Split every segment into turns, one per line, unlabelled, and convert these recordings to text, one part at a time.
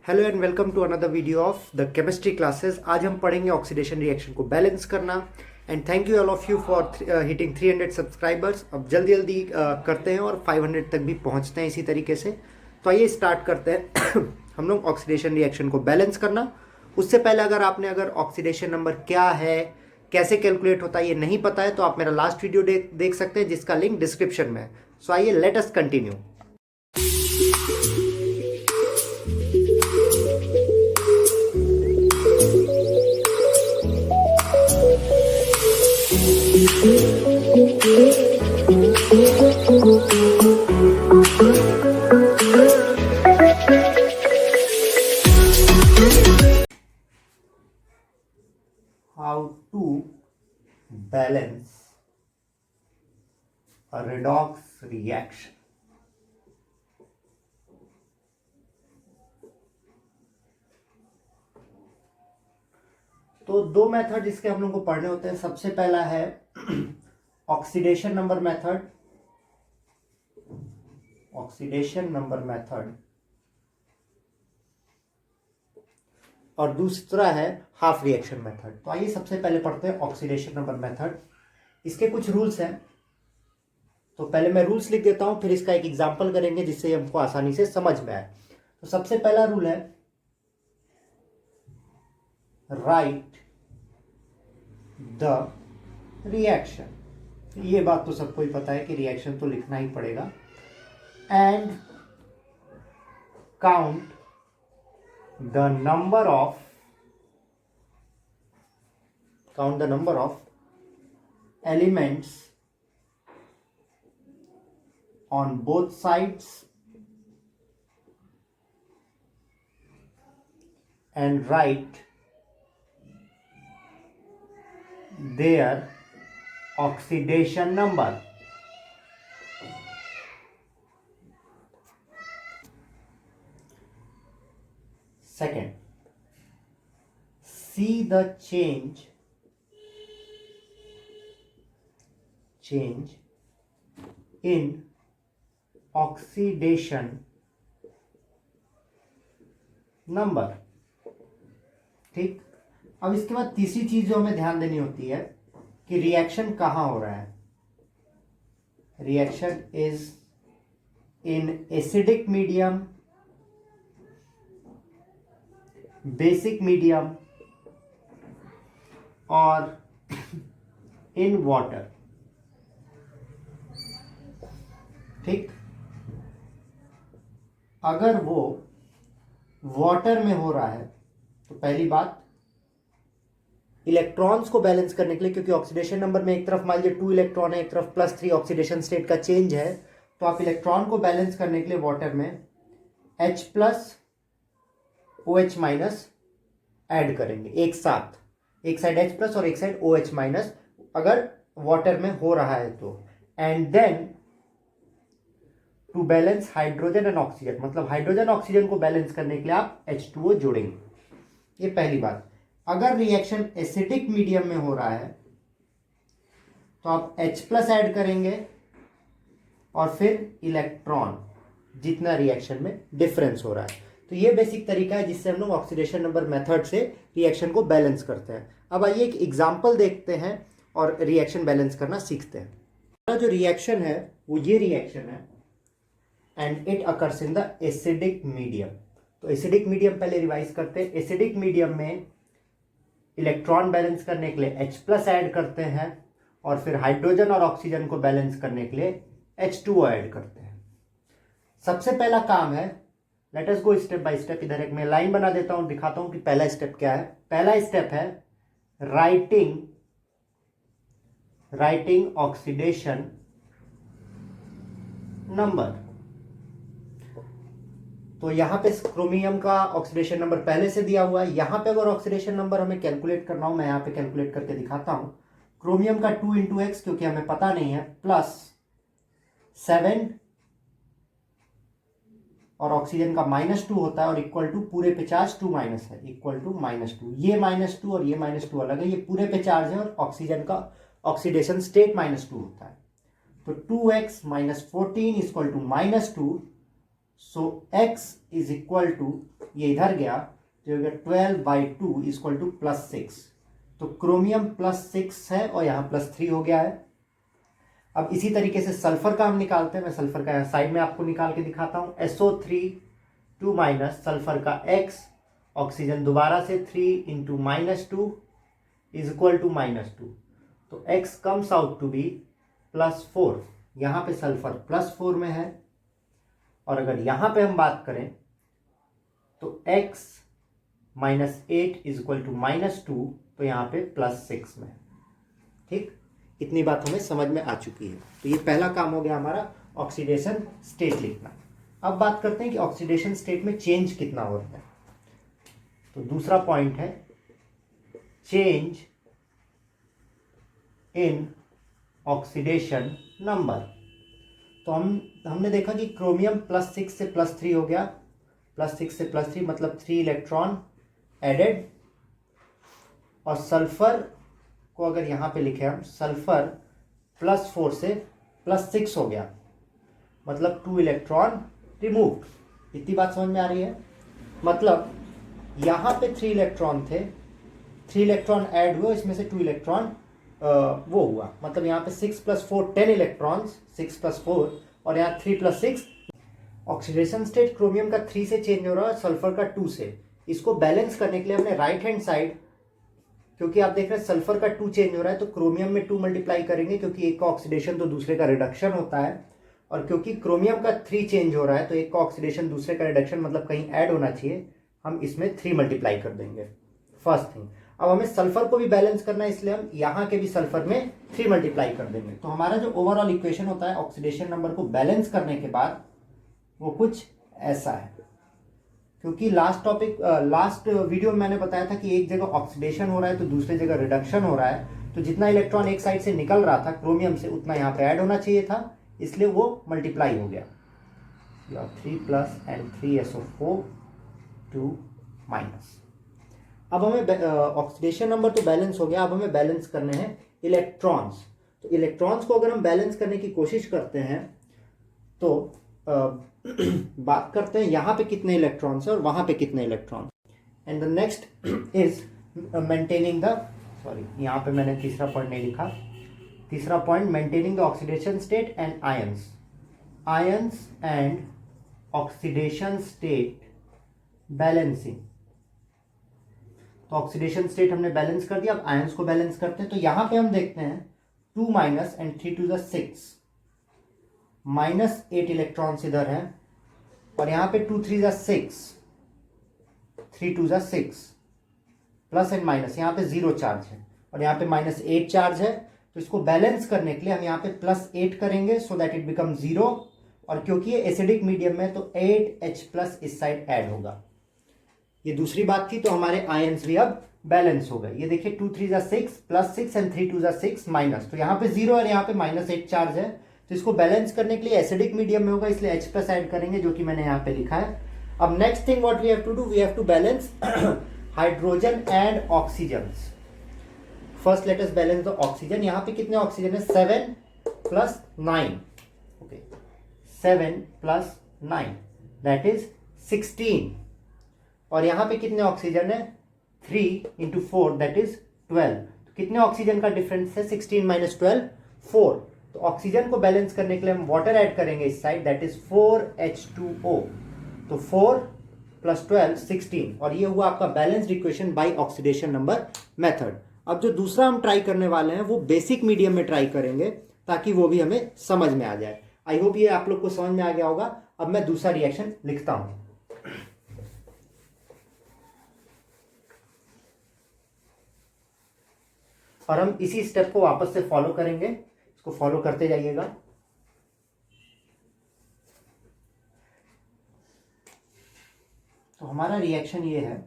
Hello and welcome to another video of the chemistry classes. आज हम पढ़ेंगे oxidation reaction को बैलेंस करना। And thank you all of you for hitting 300 subscribers. अब जल्दी जल्दी करते हैं और 500 तक भी पहुंचते हैं इसी तरीके से। तो आइए स्टार्ट करते हैं हम लोग ऑक्सीडेशन रिएक्शन को बैलेंस करना। उससे पहले अगर ऑक्सीडेशन नंबर क्या है, कैसे कैलकुलेट होता है ये नहीं पता है, तो आप मेरा लास्ट वीडियो देख सकते हैं जिसका लिंक डिस्क्रिप्शन में है। सो आइए let us continue. How to balance a redox reaction. तो दो मेथड जिसके हम लोग को पढ़ने होते हैं। सबसे पहला है ऑक्सीडेशन नंबर मेथड, और दूसरा है हाफ रिएक्शन मेथड। तो आइए सबसे पहले पढ़ते हैं ऑक्सीडेशन नंबर मेथड। इसके कुछ रूल्स हैं, तो पहले मैं रूल्स लिख देता हूं, फिर इसका एक एग्जांपल करेंगे जिससे हमको आसानी से समझ में आए। तो सबसे पहला रूल है राइट द रिएक्शन। ये बात तो सबको ही पता है कि रिएक्शन तो लिखना ही पड़ेगा। And count the number of elements on both sides and write their oxidation number. Second, see the change in oxidation number। ठीक, अब इसके बाद तीसरी चीज जो हमें ध्यान देनी होती है कि रिएक्शन कहां हो रहा है। Reaction is in acidic medium, basic medium और इन वाटर। ठीक, अगर वो वाटर में हो रहा है तो पहली बात, इलेक्ट्रॉन्स को बैलेंस करने के लिए, क्योंकि ऑक्सीडेशन नंबर में एक तरफ मान लीजिए 2 इलेक्ट्रॉन है, एक तरफ +3 ऑक्सीडेशन स्टेट का चेंज है, तो आप इलेक्ट्रॉन को बैलेंस करने के लिए वाटर में H+ OH- ऐड करेंगे एक साथ, एक साइड H+ और एक साइड OH- अगर वाटर में हो रहा है तो। And then to balance hydrogen and oxygen, मतलब हाइड्रोजन ऑक्सीजन को बैलेंस करने के लिए आप H2O जोड़ेंगे। ये पहली बात। अगर रिएक्शन एसिडिक मीडियम में हो रहा है तो आप H+ ऐड करेंगे और फिर इलेक्ट्रॉन, जितना रिएक्शन में डिफरेंस हो रहा है। तो ये बेसिक तरीका है जिससे हम लोग ऑक्सीडेशन नंबर मेथड से रिएक्शन को बैलेंस करते हैं। अब आइए एक एग्जांपल देखते हैं और रिएक्शन बैलेंस करना सीखते हैं। हमारा जो रिएक्शन है वो ये रिएक्शन है and it occurs in the acidic medium. तो एसिडिक मीडियम पहले रिवाइज करते हैं। एसिडिक मीडियम में इलेक्ट्रॉन बैलेंस करने के लिए H+ ऐड करते हैं और फिर हाइड्रोजन और ऑक्सीजन को बैलेंस करने के लिए H2O ऐड करते हैं। सबसे पहला काम है, let us go step by step. इधर एक मैं लाइन बना देता हूं, दिखाता हूं कि पहला स्टेप क्या है। पहला स्टेप है राइटिंग ऑक्सीडेशन नंबर। तो यहां पे क्रोमियम का ऑक्सीडेशन नंबर पहले से दिया हुआ है। यहां पे अगर ऑक्सीडेशन नंबर हमें कैलकुलेट करना हो, मैं यहां पे कैलकुलेट करके दिखाता हूं। क्रोमियम का 2 × X, क्योंकि हमें पता नहीं है, +7 और ऑक्सीजन का -2 होता है और इक्वल टू पूरे पे चार्ज 2 माइनस है, इक्वल टू -2। ये -2 और ये -2 अलग है, ये पूरे पे चार्ज है और ऑक्सीजन का ऑक्सीडेशन स्टेट -2 होता है। तो 2x - 14 equal to -2, so x is equal to ये इधर गया तो हो गया 12/2 इक्वल टू +6। तो क्रोमियम +6 है और यहाँ +3 हो गया है। अब इसी तरीके से सल्फर का हम निकालते हैं। मैं सल्फर का यहाँ साइड में आपको निकाल के दिखाता हूँ। SO3 2 माइनस सल्फर का X, ऑक्सीजन दोबारा से 3 इंटू -2 इज इक्वल टू -2। तो X comes out to be +4। यहाँ पे सल्फर +4 में है। और अगर यहाँ पे हम बात करें तो X -8 इज इक्वल टू -2, तो यहाँ पे +6 में। ठीक, इतनी बात हमें समझ में आ चुकी है। तो ये पहला काम हो गया हमारा, ऑक्सीडेशन स्टेट लिखना। अब बात करते हैं कि ऑक्सीडेशन स्टेट में चेंज कितना होता है। तो दूसरा पॉइंट है चेंज इन ऑक्सीडेशन नंबर। तो हमने देखा कि क्रोमियम +6 से +3 हो गया, +6 से +3 मतलब 3 इलेक्ट्रॉन एडेड। और सल्फर को अगर यहाँ पे लिखे हम, सल्फर +4 से +6 हो गया मतलब 2 इलेक्ट्रॉन रिमूव्ड। इतनी बात समझ में आ रही है। मतलब यहाँ पे 3 इलेक्ट्रॉन थे, 3 इलेक्ट्रॉन ऐड हुए, इसमें से 2 इलेक्ट्रॉन वो हुआ। मतलब यहाँ पे 6 + 4 10 इलेक्ट्रॉन्स, 6 + 4, और यहाँ 3 + 6। ऑक्सीडेशन स्टेट क्रोमियम का 3 से चेंज हो रहा है, सल्फर का 2 से। इसको बैलेंस करने के लिए हमने राइट हैंड साइड, क्योंकि आप देख रहे हैं सल्फर का 2 चेंज हो रहा है तो क्रोमियम में 2 मल्टीप्लाई करेंगे, क्योंकि एक का ऑक्सीडेशन तो दूसरे का रिडक्शन होता है। और क्योंकि क्रोमियम का 3 चेंज हो रहा है तो एक का ऑक्सीडेशन दूसरे का रिडक्शन, मतलब कहीं ऐड होना चाहिए, हम इसमें 3 मल्टीप्लाई कर देंगे। First thing. अब हमें सल्फर को भी बैलेंस करना है, इसलिए हम यहाँ के भी सल्फर में 3 मल्टीप्लाई कर देंगे। तो हमारा जो ओवरऑल इक्वेशन होता है ऑक्सीडेशन नंबर को बैलेंस करने के बाद, वो कुछ ऐसा है। क्योंकि लास्ट वीडियो में मैंने बताया था कि एक जगह ऑक्सीडेशन हो रहा है तो दूसरी जगह रिडक्शन हो रहा है, तो जितना इलेक्ट्रॉन एक साइड से निकल रहा था क्रोमियम से उतना यहाँ पे ऐड होना चाहिए था, इसलिए वो मल्टीप्लाई हो गया। 3+ and 3SO4 2 माइनस। अब हमें ऑक्सीडेशन नंबर तो बैलेंस हो गया, अब हमें बैलेंस करने हैं इलेक्ट्रॉन्स। तो इलेक्ट्रॉन्स को अगर हम बैलेंस करने की कोशिश करते हैं तो बात करते हैं यहाँ पे कितने इलेक्ट्रॉन्स है और वहां पे कितने electron. And the next is maintaining the, sorry यहाँ पे मैंने तीसरा पॉइंट नहीं लिखा। तीसरा point, maintaining the oxidation state and ions and oxidation state balancing. तो ऑक्सीडेशन स्टेट हमने बैलेंस कर दिया, अब आयंस को बैलेंस करते हैं। तो यहां पे हम देखते हैं 2 minus and 3 to the 6, -8 electrons इधर हैं, और यहां पे 2 3 6, 3 2 6, प्लस एंड माइनस, यहाँ पे 0 चार्ज है और यहाँ पे -8 चार्ज है। तो इसको बैलेंस करने के लिए हम यहाँ पे +8 करेंगे सो दैट इट बिकम 0, और क्योंकि ये एसिडिक मीडियम में तो 8H+ इस साइड ऐड होगा। ये दूसरी बात थी। तो हमारे आयंस भी अब बैलेंस हो गए। ये देखिए 2 3 6 +6 एंड 3 2 6 माइनस, तो यहाँ पे 0 और यहाँ पे -8 चार्ज है। तो इसको बैलेंस करने के लिए एसिडिक मीडियम में होगा, इसलिए H+ ऐड करेंगे, जो कि मैंने यहाँ पे लिखा है। अब next thing what we have to do, we have to balance hydrogen and oxygen. First let us balance the oxygen. यहाँ पे कितने ऑक्सीजन है, 7 + 9, ओके 7 + 9 दैट इज 16, और यहाँ पे कितने ऑक्सीजन है, 3 × 4 दैट इज 12। तो कितने ऑक्सीजन का डिफरेंस है, 16 - 12 4। तो ऑक्सीजन को बैलेंस करने के लिए हम वाटर ऐड करेंगे इस साइड, दैट इज 4H2O। तो 4 + 12 16, और ये हुआ आपका balanced equation by oxidation number method. अब जो दूसरा हम ट्राई करने वाले हैं वो बेसिक मीडियम में ट्राई करेंगे, ताकि वो भी हमें समझ में आ जाए। आई होप ये आप लोग को समझ में आ गया होगा। अब मैं दूसरा रिएक्शन लिखता हूं। और हम इसी स्टेप को वापस से फॉलो करेंगे, इसको फॉलो करते जाइएगा। तो हमारा रिएक्शन ये है,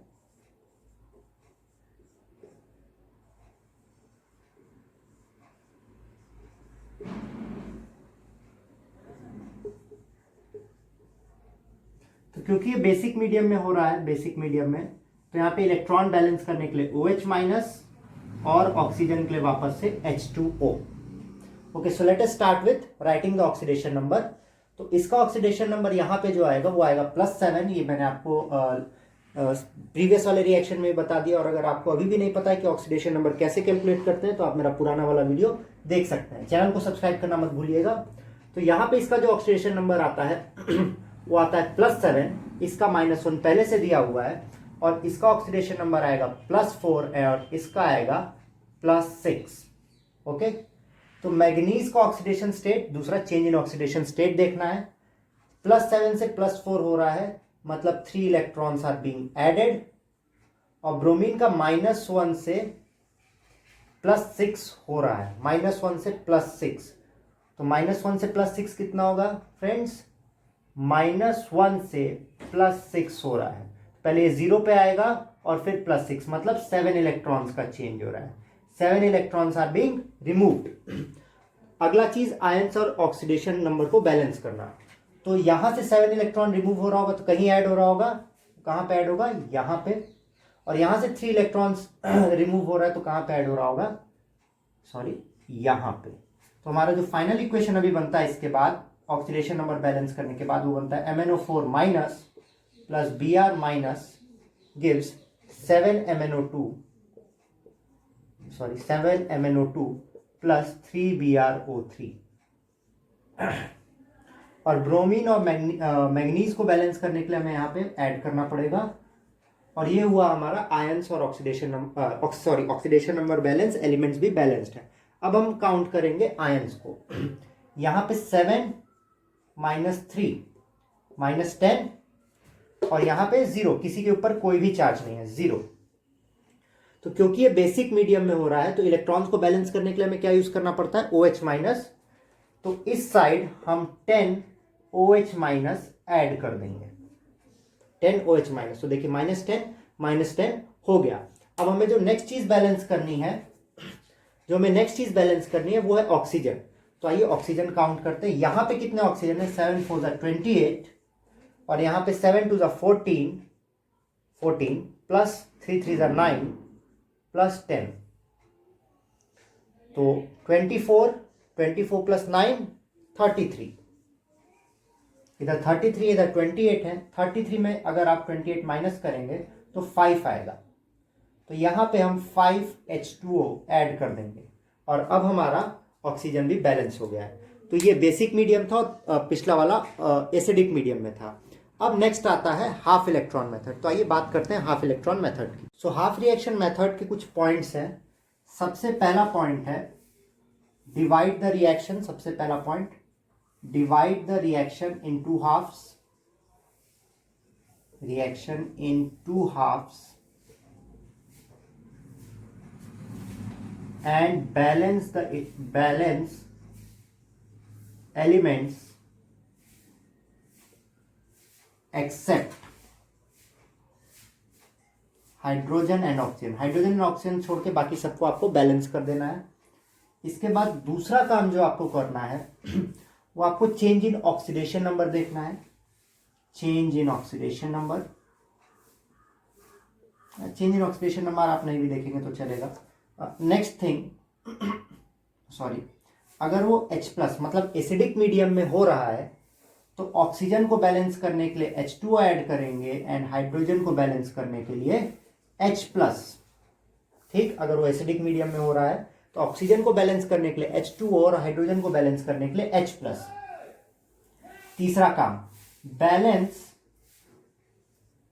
तो क्योंकि ये बेसिक मीडियम में हो रहा है, बेसिक मीडियम में, तो यहाँ पे इलेक्ट्रॉन बैलेंस करने के लिए OH- और ऑक्सीजन के लिए वापस से H2O। Okay, so let us start with writing the oxidation number. तो इसका ऑक्सीडेशन नंबर यहाँ पे जो आएगा वो आएगा +7। ये मैंने आपको प्रीवियस वाले रिएक्शन में बता दिया। और अगर आपको अभी भी नहीं पता है कि ऑक्सीडेशन नंबर कैसे कैलकुलेट करते हैं तो आप मेरा पुराना वाला वीडियो देख सकते हैं। चैनल को सब्सक्राइब करना मत भूलिएगा। तो यहाँ पे इसका जो ऑक्सीडेशन नंबर आता है वो आता है +7, इसका -1 पहले से दिया हुआ है, और इसका ऑक्सीडेशन नंबर आएगा +4 और इसका आएगा +6। ओके, तो मैग्नीज का ऑक्सीडेशन स्टेट, दूसरा चेंज इन ऑक्सीडेशन स्टेट देखना है। +7 से +4 हो रहा है, मतलब 3 इलेक्ट्रॉन्स आर बीइंग एडेड। और ब्रोमीन का -1 से +6 हो रहा है, -1 से +6। तो -1 से +6 कितना होगा फ्रेंड्स? -1 से +6 हो रहा है। पहले ये 0 पे आएगा और फिर +6, मतलब 7 इलेक्ट्रॉन्स का चेंज हो रहा है। 7 इलेक्ट्रॉन्स आर बीइंग रिमूव्ड। अगला चीज आयंस और ऑक्सीडेशन नंबर को बैलेंस करना। तो यहां से 7 इलेक्ट्रॉन रिमूव हो रहा होगा तो कहीं ऐड हो रहा होगा, कहां पे ऐड होगा? यहां पे। और यहां से 3 इलेक्ट्रॉन्स रिमूव हो रहा है तो कहां पे ऐड हो रहा होगा? सॉरी, यहां पे। तो हमारा जो फाइनल इक्वेशन अभी बनता है इसके बाद ऑक्सीडेशन नंबर बैलेंस करने के बाद, वो बनता है MnO4- plus Br- gives 7MnO2 plus 3BrO3। और ब्रोमीन और मैग्नीज को बैलेंस करने के लिए हमें यहाँ पे ऐड करना पड़ेगा। और ये हुआ हमारा आयंस और oxidation oxidation number balance, elements भी बैलेंस्ड है। अब हम काउंट करेंगे आयंस को। यहाँ पे 7 -3 -10, और यहाँ पे 0, किसी के ऊपर कोई भी चार्ज नहीं है, 0। तो क्योंकि ये बेसिक मीडियम में हो रहा है तो इलेक्ट्रॉन्स को बैलेंस करने के लिए हमें क्या यूज करना पड़ता है? OH-। तो इस साइड हम 10 OH- ऐड कर देंगे, 10 OH-। तो देखिए -10 हो गया। अब हमें जो नेक्स्ट चीज बैलेंस करनी है, वो है ऑक्सीजन। तो आइए ऑक्सीजन काउंट करते हैं। यहां पे कितने ऑक्सीजन है? 7 4 28, और यहां पे 7 2 14 प्लस 3 3 9 प्लस 10। तो 24 प्लस 9 33। इधर 33, इधर 28 है। 33 में अगर आप 28 माइनस करेंगे तो 5 आएगा। तो यहां पे हम 5H2O ऐड कर देंगे, और अब हमारा ऑक्सीजन भी बैलेंस हो गया है। तो ये बेसिक मीडियम था और पिछला वाला एसिडिक मीडियम में था। अब नेक्स्ट आता है हाफ इलेक्ट्रॉन मेथड। तो आइए बात करते हैं हाफ इलेक्ट्रॉन मेथड की। सो हाफ रिएक्शन मेथड के कुछ पॉइंट्स हैं। सबसे पहला पॉइंट है डिवाइड द रिएक्शन। सबसे पहला point, divide the reaction in 2 halves. Reaction in 2 halves and balance elements except hydrogen and oxygen. Hydrogen and oxygen छोड़ के बाकी सबको आपको बैलेंस कर देना है। इसके बाद दूसरा काम जो आपको करना है वो आपको चेंज इन ऑक्सीडेशन नंबर देखना है। चेंज इन ऑक्सीडेशन नंबर आप नहीं भी देखेंगे तो चलेगा। नेक्स्ट थिंग, सॉरी, अगर वो H+ मतलब एसिडिक मीडियम में हो रहा है तो ऑक्सीजन को बैलेंस करने के लिए H2O ऐड करेंगे एंड हाइड्रोजन को बैलेंस करने के लिए H+। ठीक, अगर वो एसिडिक मीडियम में हो रहा है तो ऑक्सीजन को बैलेंस करने के लिए H2O और हाइड्रोजन को बैलेंस करने के लिए H+। तीसरा काम, balance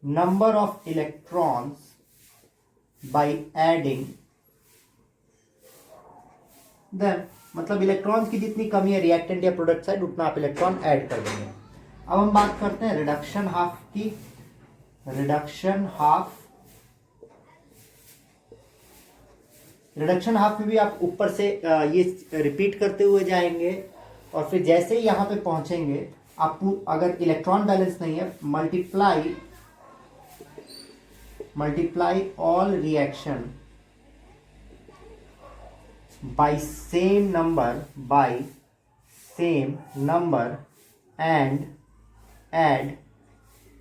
number of electrons by adding then, मतलब इलेक्ट्रॉन्स की जितनी कमी है रिएक्टेंट या प्रोडक्ट साइड उतना आप इलेक्ट्रॉन ऐड कर देंगे। अब हम बात करते हैं रिडक्शन हाफ की। रिडक्शन हाफ में भी आप ऊपर से ये रिपीट करते हुए जाएंगे, और फिर जैसे ही यहां पे पहुंचेंगे आपको, अगर इलेक्ट्रॉन बैलेंस नहीं है, multiply all reaction by same number and add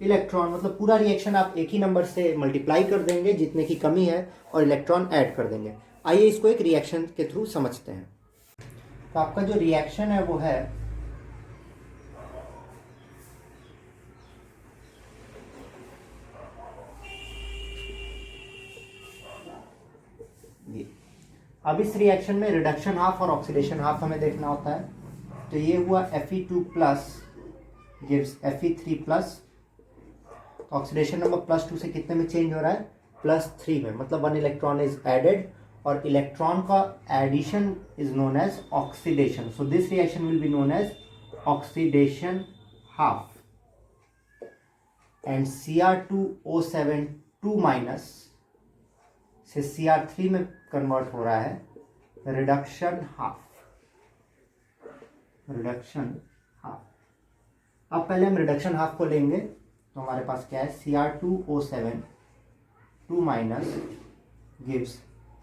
electron. मतलब पूरा रिएक्शन आप एक ही नंबर से मल्टीप्लाई कर देंगे जितने की कमी है और इलेक्ट्रॉन ऐड कर देंगे। आइए इसको एक रिएक्शन के थ्रू समझते हैं। तो आपका जो रिएक्शन है वो है ये। अब इस रिएक्शन में रिडक्शन हाफ और ऑक्सीडेशन हाफ हमें देखना होता है। तो ये हुआ Fe2 plus gives Fe3 plus, oxidation number +2 से कितने में चेंज हो रहा है, +3 में, मतलब 1 इलेक्ट्रॉन इज एडेड, और इलेक्ट्रॉन का addition is known as oxidation. So this reaction will be known as oxidation half. And Cr2O7 2- से Cr3 में कन्वर्ट हो रहा है रिडक्शन हाफ। Reduction half. अब पहले हम रिडक्शन हाफ को लेंगे, तो हमारे पास क्या है, Cr2O7 2- गिव्स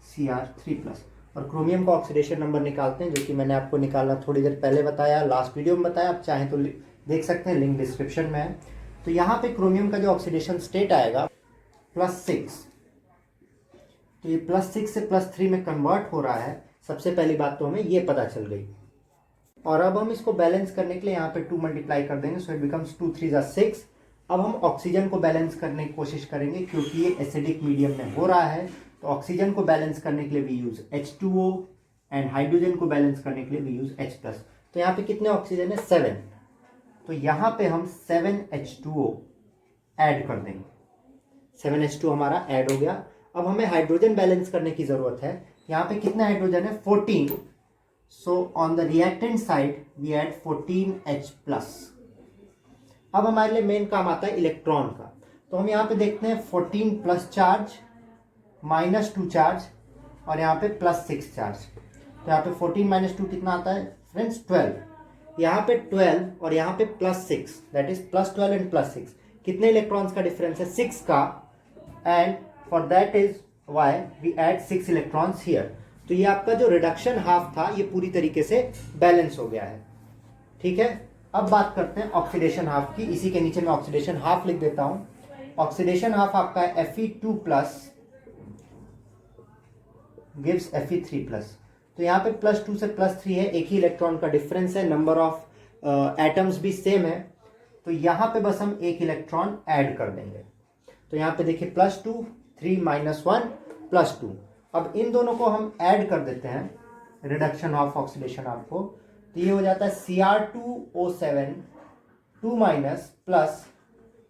Cr3 प्लस। और क्रोमियम का ऑक्सीडेशन नंबर निकालते हैं, जो कि मैंने आपको निकालना थोड़ी देर पहले बताया, लास्ट वीडियो में बताया, आप चाहें तो देख सकते हैं, लिंक डिस्क्रिप्शन में है। तो यहाँ पे क्रोमियम का जो ऑक्सीडेशन स्टेट आएगा +6, तो ये +6 से +3 में कन्वर्ट हो रहा है। सबसे पहली बात तो हमें ये पता चल गई। और अब हम इसको बैलेंस करने के लिए यहाँ पे 2 मल्टीप्लाई कर देंगे, सो इट बिकम्स 2 3 = 6। अब हम ऑक्सीजन को बैलेंस करने की कोशिश करेंगे, क्योंकि ये एसिडिक मीडियम में हो रहा है। तो ऑक्सीजन को बैलेंस करने के लिए we use H2O, and hydrogen को बैलेंस करने के लिए वी यूज H+। तो यहाँ पे कितने ऑक्सीजन है, 7। तो यहाँ पे हम 7H2O ऐड कर देंगे। 7H2 हमारा ऐड हो गया। अब हमें हाइड्रोजन बैलेंस करने की जरूरत है। यहाँ पे कितना हाइड्रोजन है, 14। So on the reactant side we add 14H+। अब हमारे लिए मेन काम आता है इलेक्ट्रॉन का। तो हम यहाँ पे देखते हैं 14 प्लस चार्ज, -2 चार्ज, और यहाँ पे +6 चार्ज। तो यहाँ पे 14 - 2 कितना आता है फ्रेंड्स, 12। यहाँ पे 12 और यहाँ पे +6, दैट इज +12 एंड +6। कितने इलेक्ट्रॉन्स का डिफरेंस है, 6 का। And for that is why we add 6 electrons here. तो ये आपका जो रिडक्शन हाफ था, ये पूरी तरीके से बैलेंस हो गया है। ठीक है, अब बात करते हैं ऑक्सीडेशन हाफ की। इसी के नीचे मैं ऑक्सीडेशन हाफ लिख देता हूं। ऑक्सीडेशन हाफ आपका है Fe2 plus gives Fe3 plus. तो यहाँ पे +2 से +3 है, एक ही इलेक्ट्रॉन का डिफरेंस है, नंबर ऑफ एटम्स भी सेम है। तो यहाँ पे बस हम एक इलेक्ट्रॉन ऐड कर देंगे। तो यहाँ पे देखिए +2, 3 - 1 +2। अब इन दोनों को हम ऐड कर देते हैं, रिडक्शन ऑफ ऑक्सीडेशन हाफ को। तो ये हो जाता है Cr2O7 2- plus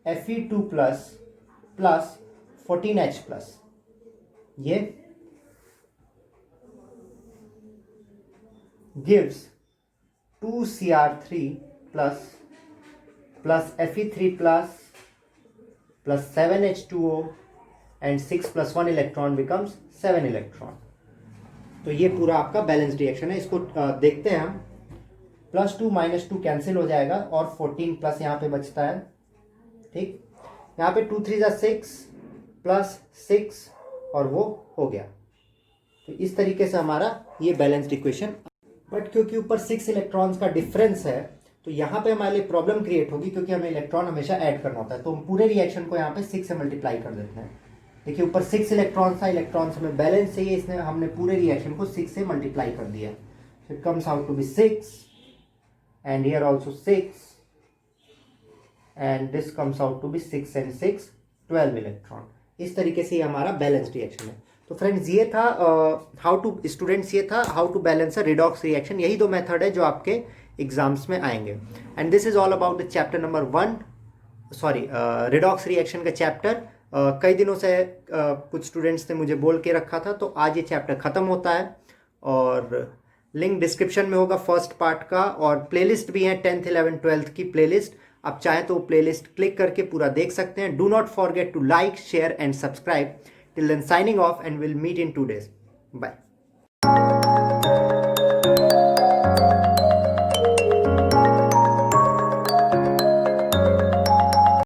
Fe2 plus 14H plus. ये gives 2Cr3 plus Fe3 plus 7H2O and 6 + 1 electron becomes 7 electron. तो ये पूरा आपका बैलेंस रिएक्शन है। इसको देखते हैं हम। +2 - 2 कैंसिल हो जाएगा और 14 प्लस यहाँ पे बचता है। ठीक, यहाँ पे 2 3 = 6 प्लस 6 और वो हो गया। तो इस तरीके से हमारा ये बैलेंस्ड इक्वेशन। बट क्योंकि ऊपर 6 इलेक्ट्रॉन्स का डिफरेंस है, तो यहाँ पे हमारे लिए प्रॉब्लम क्रिएट होगी, क्योंकि हमें इलेक्ट्रॉन हमेशा ऐड करना होता है। तो हम पूरे रिएक्शन को यहाँ पे 6 से मल्टीप्लाई कर देते हैं। देखिए ऊपर 6 इलेक्ट्रॉन था, इलेक्ट्रॉन्स में बैलेंस चाहिए, इसने हमने पूरे रिएक्शन को 6 से मल्टीप्लाई कर दिया। So it comes out to be 6 and here also 6 and this comes out to be 6 and 6 12 electron. इस तरीके से हमारा बैलेंस रिएक्शन है। तो फ्रेंड्स ये था ये था how to balance a redox reaction. यही 2 मेथड है जो आपके एग्जाम्स में आएंगे। And this is all about the chapter number 1, sorry redox reaction का चैप्टर। कई दिनों से कुछ स्टूडेंट्स ने मुझे बोल के रखा था, तो आज ये चैप्टर ख़त्म होता है। और लिंक डिस्क्रिप्शन में होगा फर्स्ट पार्ट का, और प्लेलिस्ट भी है 10th 11th 12th की प्लेलिस्ट। आप चाहें तो प्लेलिस्ट क्लिक करके पूरा देख सकते हैं। Do not forget to like, share and subscribe. Till then signing off and will meet in 2 days. Bye.